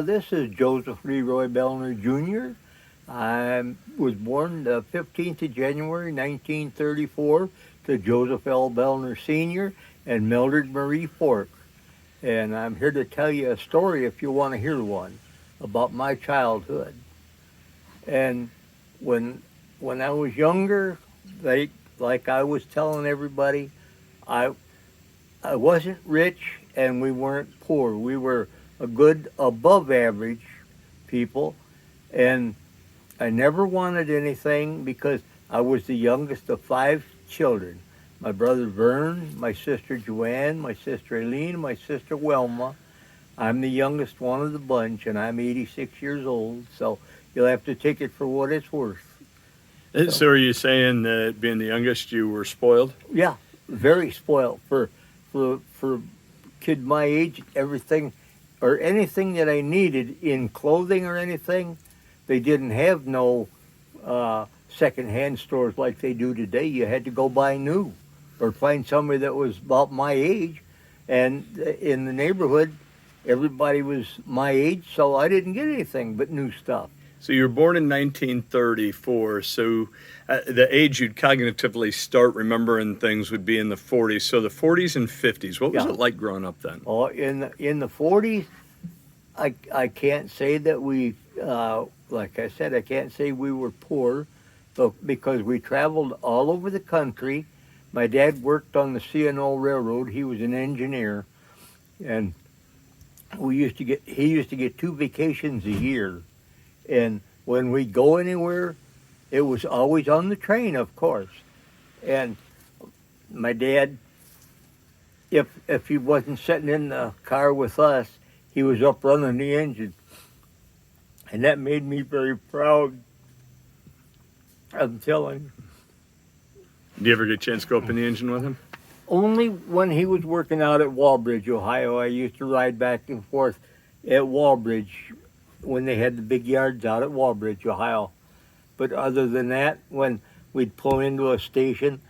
this is Joseph Leroy Bellner Jr. I was born the 15th of January 1934 to Joseph L. Bellner Sr. and Mildred Marie Fork. And I'm here to tell you a story if you want to hear one about my childhood. And when when I was younger, like I was telling everybody, I I wasn't rich and we weren't poor. We were a good above average people, and I never wanted anything because I was the youngest of five children. My brother Vern, my sister Joanne, my sister Eileen, and my sister Wilma. I'm the youngest one of the bunch, and I'm 86 years old, so you'll have to take it for what it's worth. So, So are you saying that being the youngest, you were spoiled? yeah, very spoiled for kid my age. Everything or anything that I needed in clothing or anything, they didn't have no secondhand stores like they do today. You had to go buy new or find somebody that was about my age. And in the neighborhood, everybody was my age, so I didn't get anything but new stuff. So you were born in 1934. So the age you'd cognitively start remembering things would be in the 40s. So the 40s and 50s. What was Yeah. it like growing up then? Oh, in the 40s, I can't say that we, like I said, I can't say we were poor, but because we traveled all over the country. My dad worked on the C&O Railroad. He was an engineer, and he used to get two vacations a year. And when we'd go anywhere, it was always on the train, of course. And my dad, if he wasn't sitting in the car with us, he was up running the engine. And that made me very proud. I'm telling you. Did you ever get a chance to go up in the engine with him? Only when he was working out at Walbridge, Ohio. I used to ride back and forth at Walbridge when they had the big yards out at Walbridge, Ohio. But other than that, when we'd pull into a station,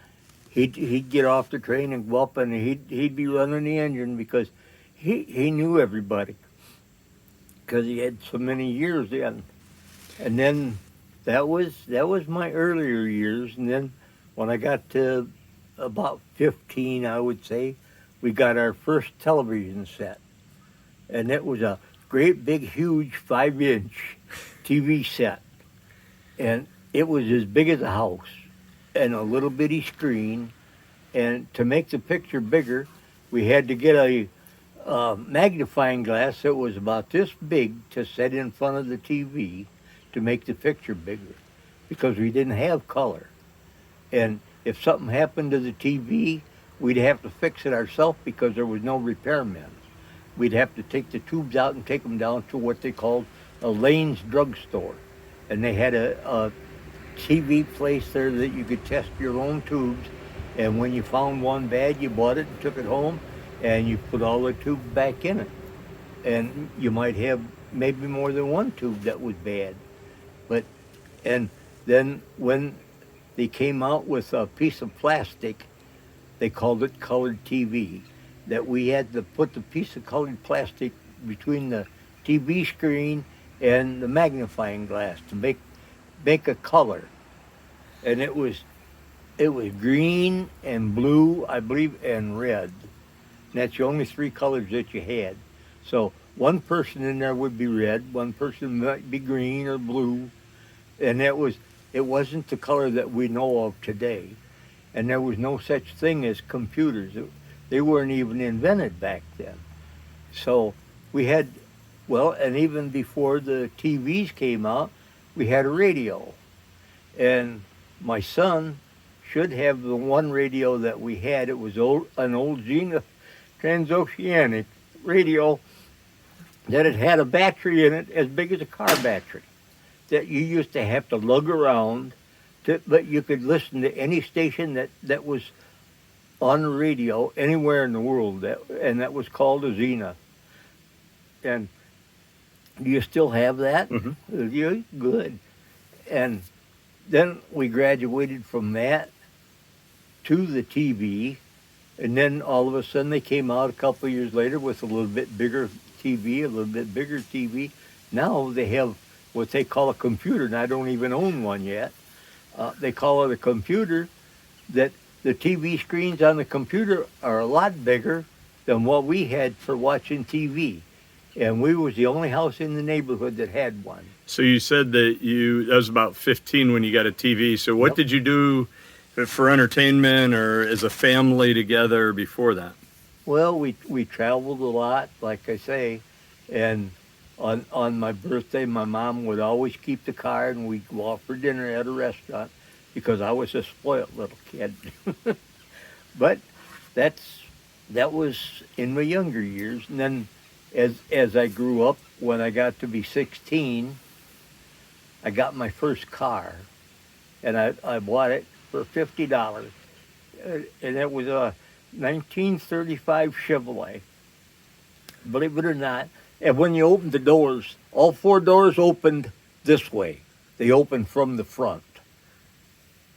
he'd get off the train and go up, and he'd be running the engine because he knew everybody because he had so many years in. And then that was my earlier years, and then when I got to about 15, I would say, we got our first television set, and it was a great big huge 5-inch TV set, and it was as big as a house and a little bitty screen. And to make the picture bigger, we had to get a magnifying glass that was about this big to set in front of the TV to make the picture bigger because we didn't have color. And if something happened to the TV, we'd have to fix it ourselves because there was no repairmen. We'd have to take the tubes out and take them down to what they called a Lane's drugstore. And they had a TV place there that you could test your own tubes. And when you found one bad, you bought it and took it home, and you put all the tubes back in it. And you might have maybe more than one tube that was bad. But, and then when they came out with a piece of plastic, they called it colored TV, that we had to put the piece of colored plastic between the TV screen and the magnifying glass to make a color. And it was green and blue, I believe, and red. And that's the only three colors that you had. So one person in there would be red, one person might be green or blue, and it wasn't the color that we know of today. And there was no such thing as computers. They weren't even invented back then. So we had, well, and even before the TVs came out, we had a radio. And my son should have the one radio that we had. It was an old Zenith transoceanic radio that it had a battery in it as big as a car battery that you used to have to lug around, but you could listen to any station that was on the radio anywhere in the world, and that was called a Zenith. And do you still have that? Mm-hmm. You good. And then we graduated from that to the TV, and then all of a sudden they came out a couple of years later with a little bit bigger TV, a little bit bigger TV. Now they have what they call a computer, and I don't even own one yet. They call it a computer. That the TV screens on the computer are a lot bigger than what we had for watching TV, and we was the only house in the neighborhood that had one. So you said that was about 15 when you got a TV. So what Yep. did you do for entertainment or as a family together before that? Well, we traveled a lot, like I say, and on my birthday, my mom would always keep the car, and we'd go out for dinner at a restaurant because I was a spoiled little kid. But that was in my younger years, and then as I grew up, when I got to be 16, I got my first car, and I bought it for $50, and it was a 1935 Chevrolet. Believe it or not, and when you opened the doors, all four doors opened this way. They opened from the front.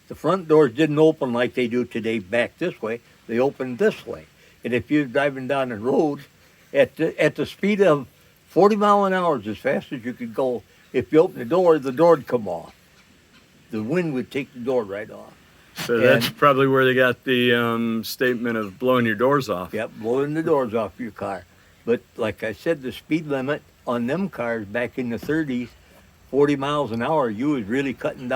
The front doors didn't open like they do today back this way. They opened this way. And if you're driving down the road at the speed of 40 mile an hour, as fast as you could go, if you open the door would come off. The wind would take the door right off. So that's probably where they got the statement of blowing your doors off. Yep, blowing the doors off your car. But like I said, the speed limit on them cars back in the 30s, 40 miles an hour, you was really cutting down